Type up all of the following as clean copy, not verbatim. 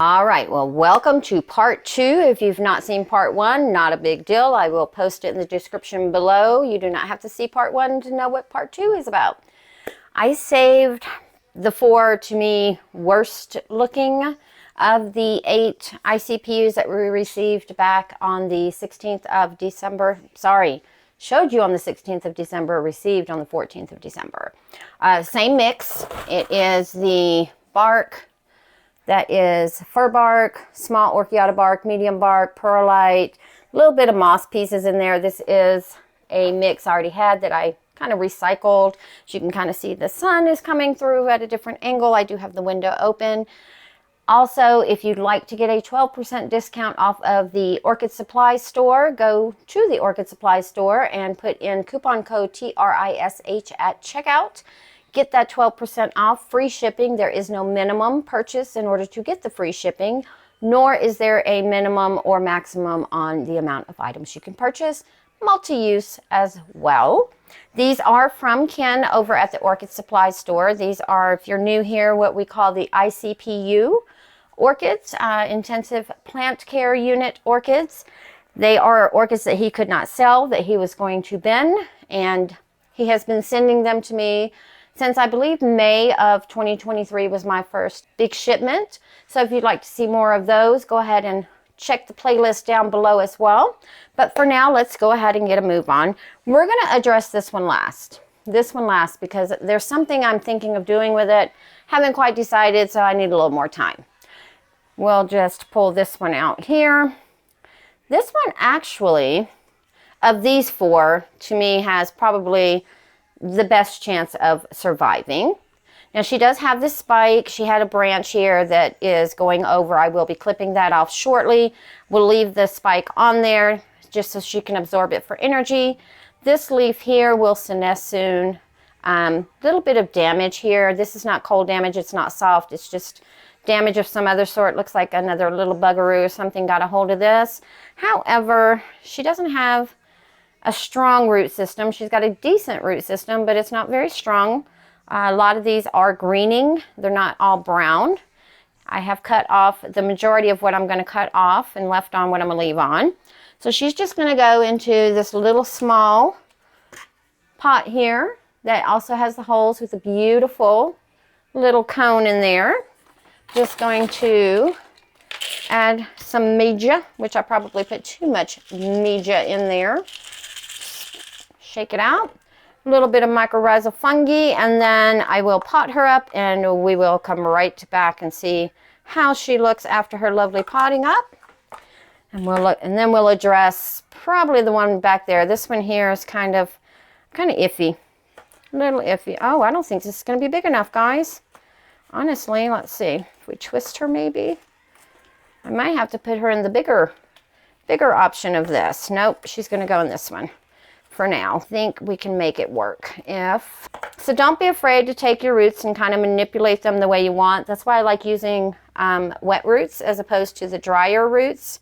All right, well, welcome to part 2. If you've not seen part 1, not a big deal. I will post it in the description below. You do not have to see part 1 to know what part 2 is about. I saved the 4, to me, worst looking of the 8 ICPUs that we received back on the 16th of December. Sorry, showed you on the 16th of December, received on the 14th of December. Same mix. It is the bark. That is fur bark, small Orchiata bark, medium bark, perlite, a little bit of moss pieces in there. This is a mix I already had that I kind of recycled. As you can kind of see, the sun is coming through at a different angle. I do have the window open. Also, if you'd like to get a 12% discount off of the Orchid Supply Store, go to the Orchid Supply Store and put in coupon code TRISH at checkout. Get that 12% off, free shipping. There is no minimum purchase in order to get the free shipping, nor is there a minimum or maximum on the amount of items you can purchase. Multi-use as well. These are from Ken over at the Orchid Supply Store. These are, if you're new here, what we call the ICPU Orchids, Intensive Plant Care Unit Orchids. They are orchids that he could not sell, that he was going to bin, and he has been sending them to me since I believe May of 2023 was my first big shipment. So if you'd like to see more of those, go ahead and check the playlist down below as well. But for now, let's go ahead and get a move on. We're going to address this one last. This one last because there's something I'm thinking of doing with it. Haven't quite decided, so I need a little more time. We'll just pull this one out here. This one actually, of these 4, to me has probably the best chance of surviving. Now she does have this spike. She had a branch here that is going over. I will be clipping that off shortly. We'll leave the spike on there just so she can absorb it for energy. This leaf here will senesce soon. Little bit of damage here. This is not cold damage. It's not soft. It's just damage of some other sort. Looks like another little buggeroo or something got a hold of this. However, she doesn't have a strong root system. She's got a decent root system, but it's not very strong. A lot of these are greening. They're not all brown. I have cut off the majority of what I'm going to cut off and left on what I'm going to leave on. So she's just going to go into this little small pot here that also has the holes with a beautiful little cone in there. Just going to add some media, which I probably put too much media in there. Shake it out. A little bit of mycorrhizal fungi, and then I will pot her up and we will come right back and see how she looks after her lovely potting up. And we'll look, and then we'll address probably the one back there. This one here is kind of iffy. A little iffy. Oh, I don't think this is going to be big enough, guys. Honestly, let's see. If we twist her maybe. I might have to put her in the bigger option of this. Nope, she's going to go in this one. For now, I think we can make it work. So don't be afraid to take your roots and kind of manipulate them the way you want. That's why I like using wet roots as opposed to the drier roots.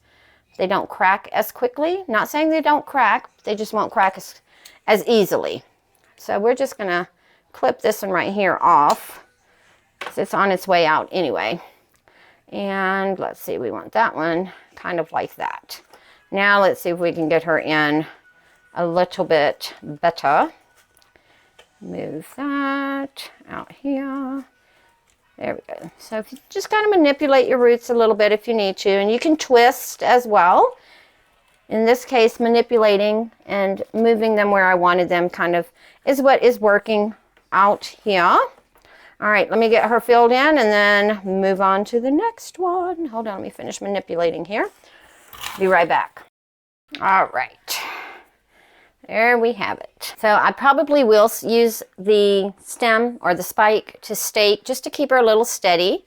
They don't crack as quickly. Not saying they don't crack, they just won't crack as easily. So we're just gonna clip this one right here off because it's on its way out anyway. And let's see, we want that one kind of like that. Now let's see if we can get her in a little bit better. Move that out here. There we go. So if you just kind of manipulate your roots a little bit if you need to, and you can twist as well. In this case, manipulating and moving them where I wanted them kind of is what is working out here. All right, let me get her filled in and then move on to the next one. Hold on, let me finish manipulating here. Be right back. All right. There we have it. So I probably will use the stem or the spike to stake just to keep her a little steady.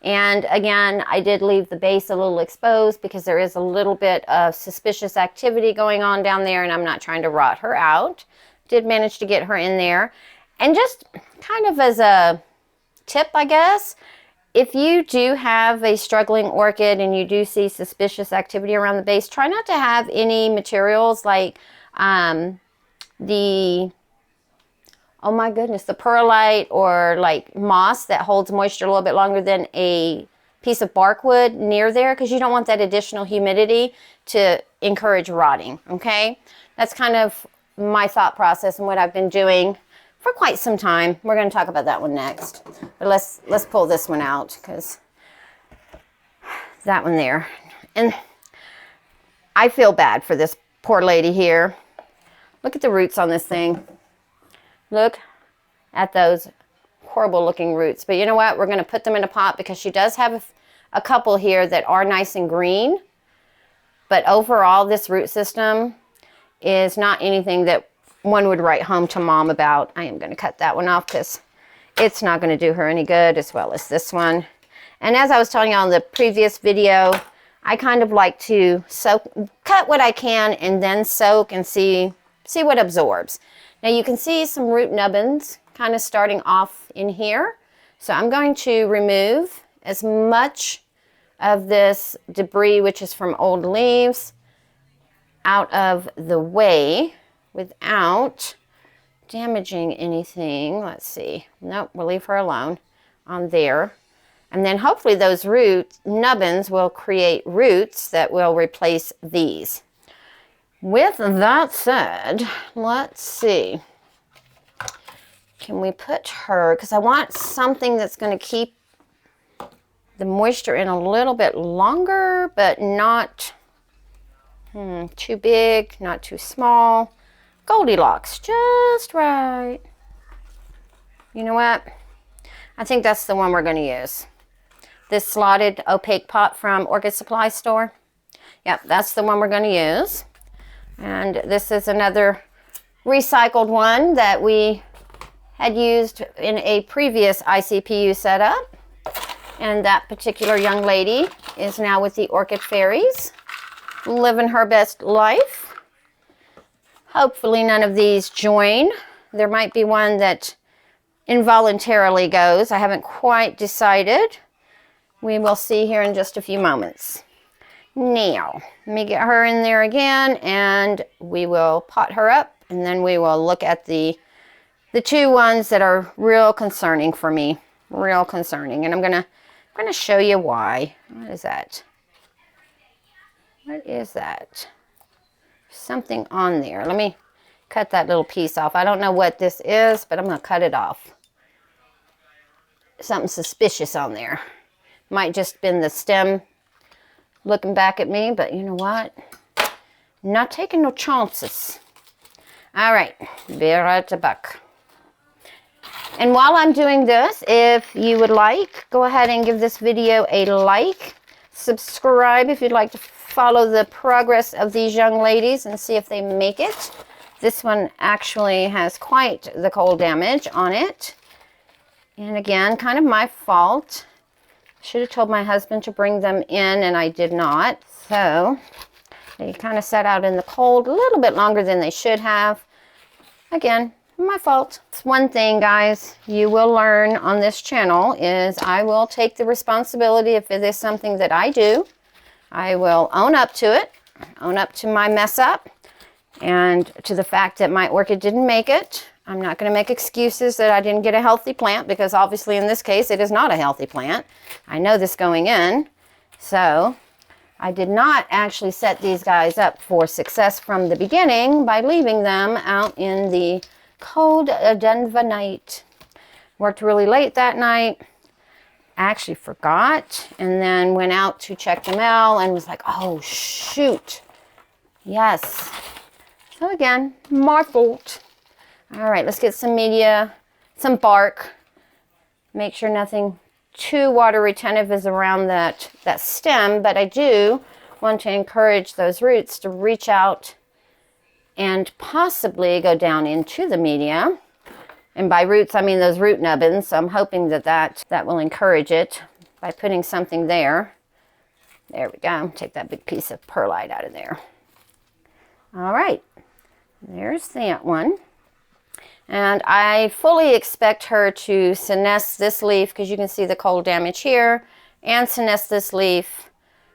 And again, I did leave the base a little exposed because there is a little bit of suspicious activity going on down there and I'm not trying to rot her out. Did manage to get her in there. And just kind of as a tip, I guess, if you do have a struggling orchid and you do see suspicious activity around the base, try not to have any materials like oh my goodness, the perlite or like moss that holds moisture a little bit longer than a piece of bark wood near there because you don't want that additional humidity to encourage rotting, okay? That's kind of my thought process and what I've been doing for quite some time. We're going to talk about that one next. But let's pull this one out because that one there. And I feel bad for this poor lady here. Look at the roots on this thing. Look at those horrible looking roots. But you know what? We're going to put them in a pot because she does have a couple here that are nice and green. But overall, this root system is not anything that one would write home to mom about. I am going to cut that one off because it's not going to do her any good, as well as this one. And as I was telling you on the previous video, I kind of like to cut what I can and then soak and see what absorbs. Now you can see some root nubbins kind of starting off in here. So I'm going to remove as much of this debris, which is from old leaves, out of the way without damaging anything. Let's see. Nope, we'll leave her alone on there. And then hopefully those root nubbins will create roots that will replace these. With that said, let's see. Can we put her, because I want something that's going to keep the moisture in a little bit longer, but not too big, not too small. Goldilocks, just right. You know what? I think that's the one we're going to use. This slotted opaque pot from Orchid Supply Store. Yep, that's the one we're going to use. And this is another recycled one that we had used in a previous ICPU setup. And that particular young lady is now with the Orchid Fairies, living her best life. Hopefully none of these join. There might be one that involuntarily goes. I haven't quite decided. We will see here in just a few moments. Now, let me get her in there again and we will pot her up, and then we will look at the two ones that are real concerning for me. Real concerning. And I'm gonna show you why. What is that? What is that? Something on there. Let me cut that little piece off. I don't know what this is, but I'm going to cut it off. Something suspicious on there. Might just been the stem looking back at me, but you know what? Not taking no chances. All right, be right back. And while I'm doing this, if you would like, go ahead and give this video a like. Subscribe if you'd like to follow the progress of these young ladies and see if they make it. This one actually has quite the cold damage on it. And again, kind of my fault. Should have told my husband to bring them in and I did not. So they kind of sat out in the cold a little bit longer than they should have. Again, my fault. It's one thing, guys, you will learn on this channel is I will take the responsibility if it is something that I do. I will own up to it, own up to my mess up, and to the fact that my orchid didn't make it. I'm not going to make excuses that I didn't get a healthy plant, because obviously in this case it is not a healthy plant. I know this going in. So I did not actually set these guys up for success from the beginning by leaving them out in the cold Denver night. Worked really late that night. I actually forgot and then went out to check the mail and was like, oh shoot. Yes. So again, my fault. All right, let's get some media, some bark. Make sure nothing too water retentive is around that stem, but I do want to encourage those roots to reach out and possibly go down into the media. And by roots, I mean those root nubbins. So I'm hoping that will encourage it by putting something there. There we go. Take that big piece of perlite out of there. All right, there's that one. And I fully expect her to senesce this leaf, because you can see the cold damage here, and senesce this leaf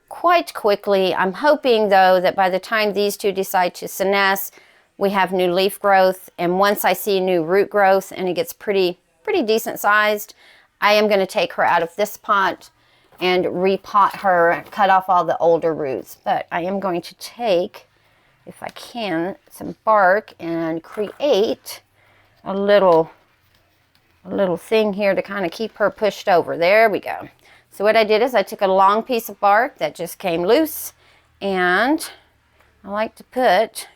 quite quickly. I'm hoping, though, that by the time these two decide to senesce, we have new leaf growth. And once I see new root growth and it gets pretty decent sized, I am going to take her out of this pot and repot her, cut off all the older roots. But I am going to take, if I can, some bark and create a little thing here to kind of keep her pushed over. There we go. So what I did is I took a long piece of bark that just came loose, and I like to put,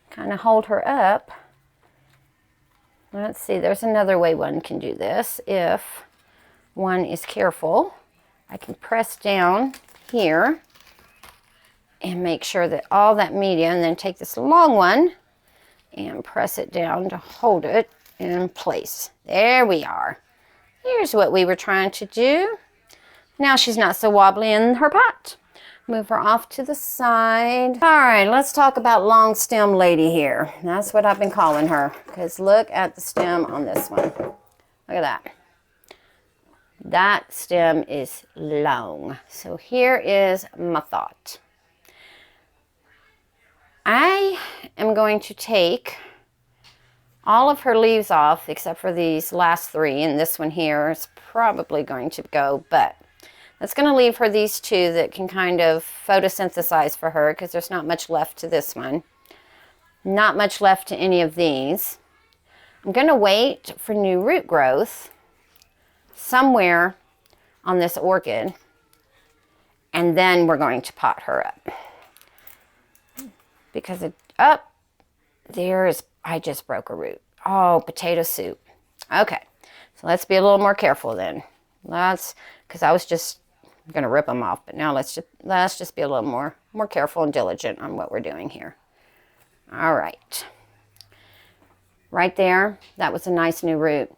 kind of hold her up. Let's see, there's another way one can do this. If one is careful, I can press down here and make sure that all that media, and then take this long one and press it down to hold it in place. There we are. Here's what we were trying to do. Now she's not so wobbly in her pot. Move her off to the side. All right, let's talk about long stem lady here. That's what I've been calling her, because look at the stem on this one. Look at that. That stem is long. So here is my thought. I am going to take all of her leaves off except for these last three, and this one here is probably going to go, but that's going to leave her these two that can kind of photosynthesize for her, because there's not much left to this one. Not much left to any of these. I'm going to wait for new root growth somewhere on this orchid, and then we're going to pot her up. Because I just broke a root. Oh, potato soup. Okay, so let's be a little more careful then. Because I was just going to rip them off, but now let's just be a little more careful and diligent on what we're doing here. All right. Right there, that was a nice new root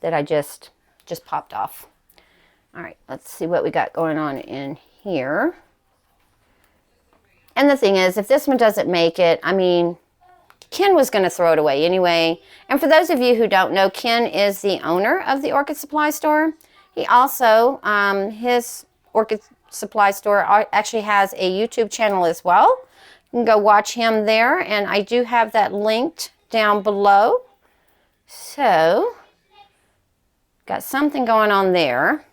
that I just popped off. All right, let's see what we got going on in here. And the thing is, if this one doesn't make it, I mean, Ken was going to throw it away anyway. And for those of you who don't know, Ken is the owner of the Orchid Supply Store. He also, his Orchid Supply Store actually has a YouTube channel as well. You can go watch him there, and I do have that linked down below. So, got something going on there.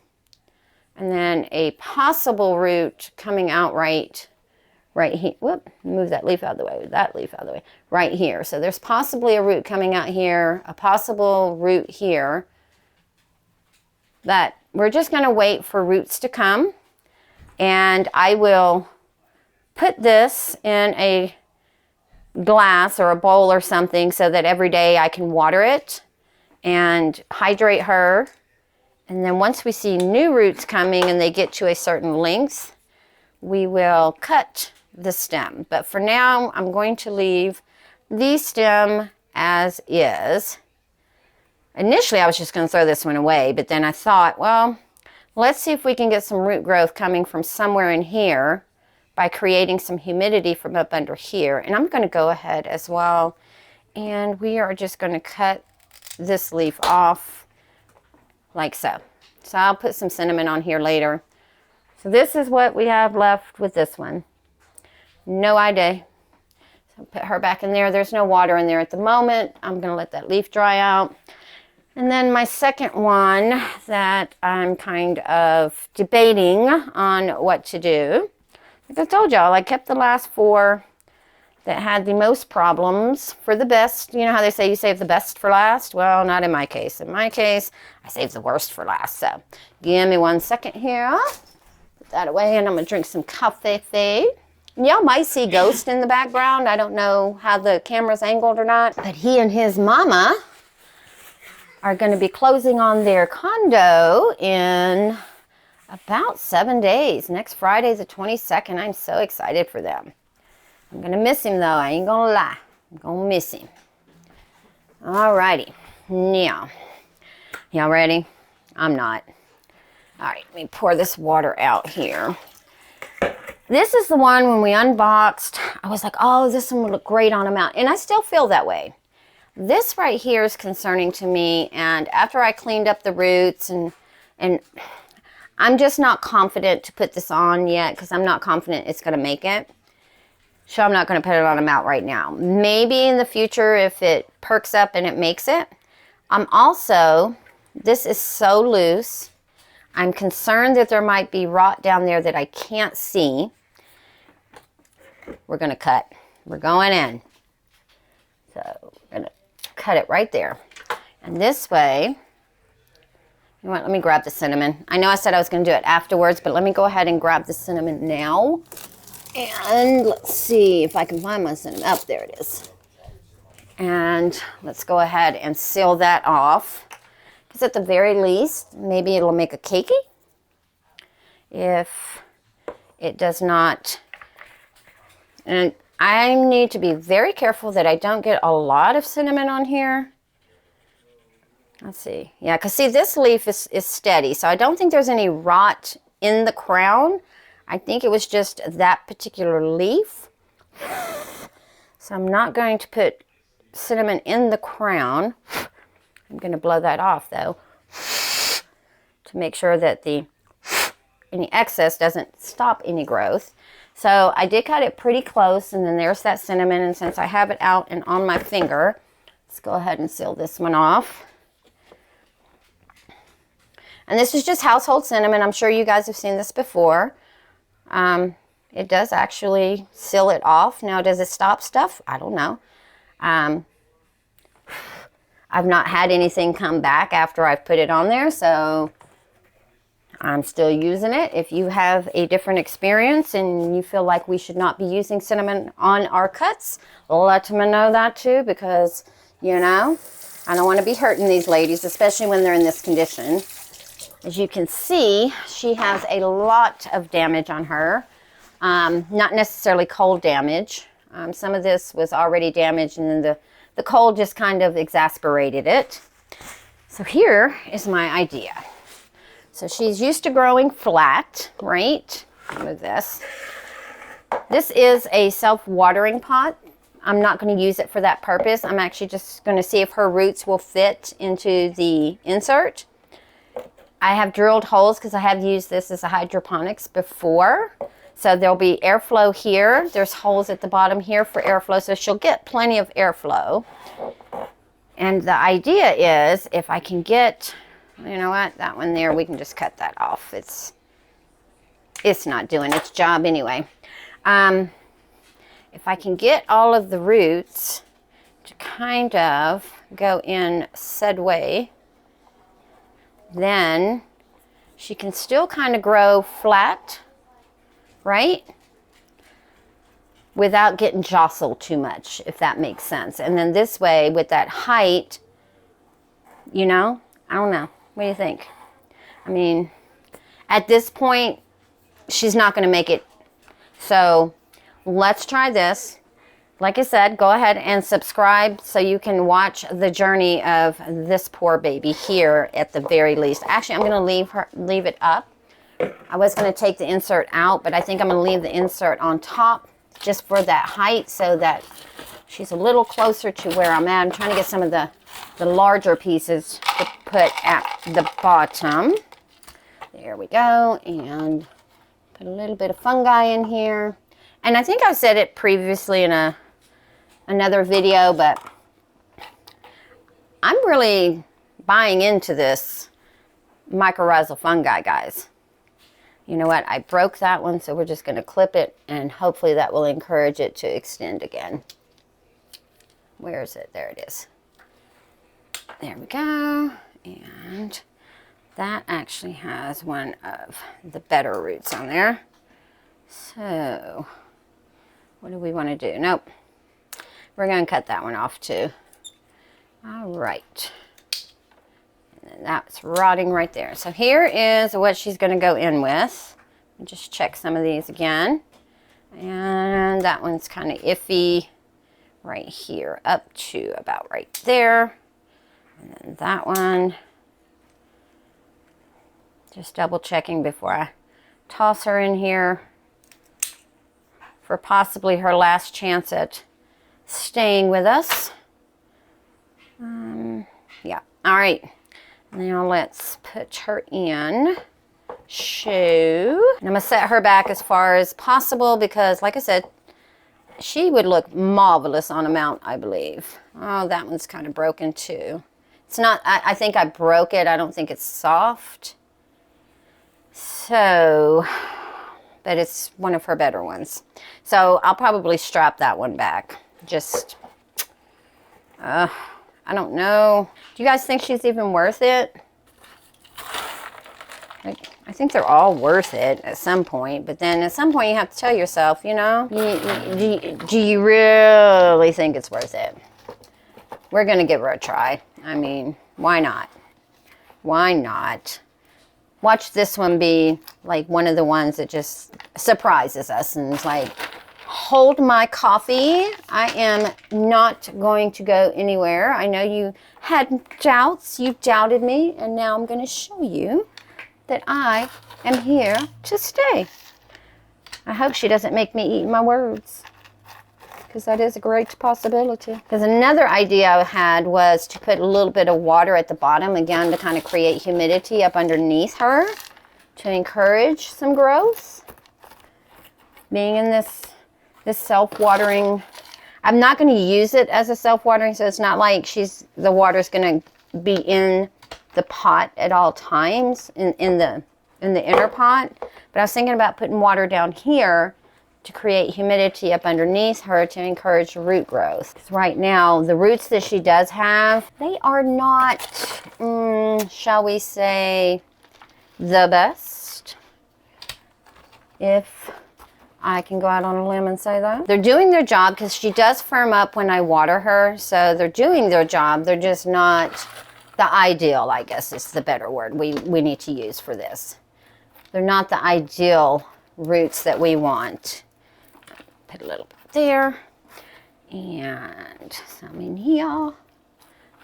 And then a possible root coming out right here. Whoop, move that leaf out of the way. That leaf out of the way. Right here. So there's possibly a root coming out here, a possible root here. But we're just going to wait for roots to come. And I will put this in a glass or a bowl or something so that every day I can water it and hydrate her. And then once we see new roots coming and they get to a certain length, we will cut the stem. But for now, I'm going to leave the stem as is. Initially, I was just going to throw this one away, but then I thought, well, let's see if we can get some root growth coming from somewhere in here by creating some humidity from up under here. And I'm going to go ahead as well, and we are just going to cut this leaf off like so. So I'll put some cinnamon on here later. So this is what we have left with this one. No idea. So put her back in there. There's no water in there at the moment. I'm going to let that leaf dry out. And then my second one that I'm kind of debating on what to do. Like I told y'all, I kept the last four that had the most problems for the best. You know how they say you save the best for last? Well, not in my case. In my case, I saved the worst for last. So give me 1 second here. Put that away, and I'm going to drink some coffee. Y'all might see Ghost in the background. I don't know how the camera's angled or not. But he and his mama are going to be closing on their condo in about 7 days. Next Friday, the 22nd. I'm so excited for them. I'm going to miss him, though. I ain't going to lie. I'm going to miss him. Alrighty. Now, y'all ready? I'm not. All right, let me pour this water out here. This is the one when we unboxed. I was like, oh, this one would look great on a mount. And I still feel that way. This right here is concerning to me. And after I cleaned up the roots, and I'm just not confident to put this on yet because I'm not confident it's going to make it. So I'm not going to put it on a mount right now. Maybe in the future if it perks up and it makes it. This is so loose. I'm concerned that there might be rot down there that I can't see. We're going to cut. We're going in. So we're going to cut it right there. And this way, you know what, let me grab the cinnamon. I know I said I was going to do it afterwards, but let me go ahead and grab the cinnamon now. And let's see if I can find my cinnamon. Oh, there it is. And let's go ahead and seal that off. Because at the very least, maybe it'll make a cakey. If it does not. And I need to be very careful that I don't get a lot of cinnamon on here. Let's see. Yeah, because see, this leaf is steady. So I don't think there's any rot in the crown. I think it was just that particular leaf. So I'm not going to put cinnamon in the crown. I'm going to blow that off though, to make sure that any excess doesn't stop any growth. So I did cut it pretty close, and then there's that cinnamon, and since I have it out and on my finger, let's go ahead and seal this one off. And this is just household cinnamon. I'm sure you guys have seen this before. It does actually seal it off. Now, does it stop stuff? I don't know. I've not had anything come back after I've put it on there, so I'm still using it. If you have a different experience and you feel like we should not be using cinnamon on our cuts, let me know that too, because, you know, I don't want to be hurting these ladies, especially when they're in this condition. As you can see, she has a lot of damage on her. Not necessarily cold damage. Some of this was already damaged, and then the cold just kind of exasperated it. So here is my idea. So she's used to growing flat, right? Move this. This is a self-watering pot. I'm not going to use it for that purpose. I'm actually just going to see if her roots will fit into the insert. I have drilled holes because I have used this as a hydroponics before. So there'll be airflow here. There's holes at the bottom here for airflow, so she'll get plenty of airflow. And the idea is, if I can get, you know what, that one there, we can just cut that off. It's not doing its job anyway. If I can get all of the roots to kind of go in said way, then she can still kind of grow flat, right? Without getting jostled too much, if that makes sense. And then this way, with that height, you know, I don't know. What do you think? I mean, at this point, she's not going to make it. So let's try this. Like I said, go ahead and subscribe so you can watch the journey of this poor baby here at the very least. Actually, I'm going to leave it up. I was going to take the insert out, but I think I'm going to leave the insert on top just for that height so that she's a little closer to where I'm at. I'm trying to get some of the larger pieces to put at the bottom. There we go. And put a little bit of fungi in here. And I think I've said it previously in another video, but I'm really buying into this mycorrhizal fungi, guys. You know what? I broke that one, so we're just going to clip it, and hopefully that will encourage it to extend again. Where is it? There it is. There we go. And that actually has one of the better roots on there. So what do we want to do? Nope. We're going to cut that one off too. All right. And that's rotting right there. So here is what she's going to go in with. Just check some of these again. And that one's kind of iffy right here up to about right there. And then that one. Just double checking before I toss her in here for possibly her last chance at staying with us. Yeah. All right. Now let's put her in. Shoe. And I'm going to set her back as far as possible because, like I said, she would look marvelous on a mount, I believe. Oh, that one's kind of broken too. It's not, I think I broke it. I don't think it's soft. So, but it's one of her better ones. So I'll probably strap that one back. Just, I don't know. Do you guys think she's even worth it? I think they're all worth it at some point, but then at some point you have to tell yourself, you know, do you really think it's worth it? We're going to give her a try. I mean, why not? Why not? Watch this one be like one of the ones that just surprises us and is like, hold my coffee. I am not going to go anywhere. I know you had doubts. You doubted me, and now I'm going to show you that I am here to stay. I hope she doesn't make me eat my words, because that is a great possibility. Because another idea I had was to put a little bit of water at the bottom, again, to kind of create humidity up underneath her to encourage some growth. Being in this self-watering, I'm not going to use it as a self-watering, so it's not like the water's going to be in the pot at all times in the inner pot. But I was thinking about putting water down here to create humidity up underneath her to encourage root growth. 'Cause right now, the roots that she does have, they are not, shall we say, the best, if I can go out on a limb and say that. They're doing their job, because she does firm up when I water her, so they're doing their job. They're just not the ideal, I guess is the better word we need to use for this. They're not the ideal roots that we want. Put a little bit there, and some in here. All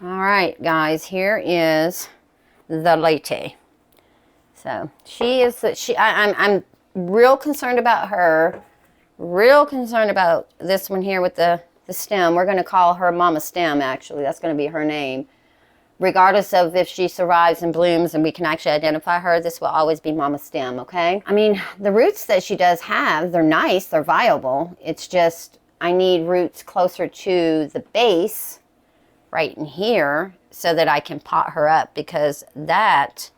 right, guys, here is the lady. So she is, I'm real concerned about her, real concerned about this one here with the stem. We're going to call her Mama Stem, actually. That's going to be her name. Regardless of if she survives and blooms and we can actually identify her, this will always be Mama Stem, okay? I mean, the roots that she does have, they're nice, they're viable. It's just, I need roots closer to the base, right in here, so that I can pot her up, because that,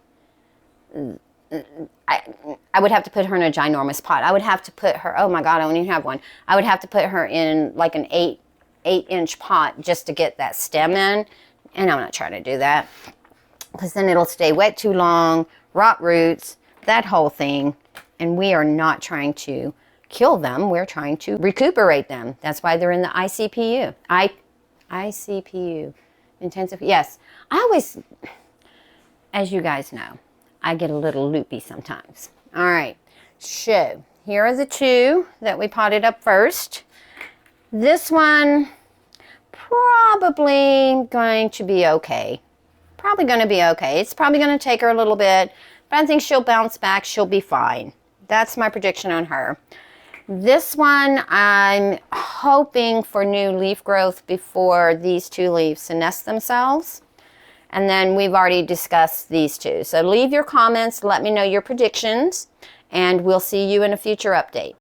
I would have to put her in a ginormous pot. I would have to put her, oh my God, I don't even have one. I would have to put her in like an 8-inch pot just to get that stem in. And I'm not trying to do that, because then it'll stay wet too long, rot roots, that whole thing. And we are not trying to kill them. We're trying to recuperate them. That's why they're in the ICPU. ICPU. Intensive. Yes. I always, as you guys know, I get a little loopy sometimes. All right. So here are the two that we potted up first. This one, probably going to be okay. Probably going to be okay. It's probably going to take her a little bit, but I think she'll bounce back. She'll be fine. That's my prediction on her. This one, I'm hoping for new leaf growth before these two leaves senesce themselves. And then we've already discussed these two. So leave your comments. Let me know your predictions, and we'll see you in a future update.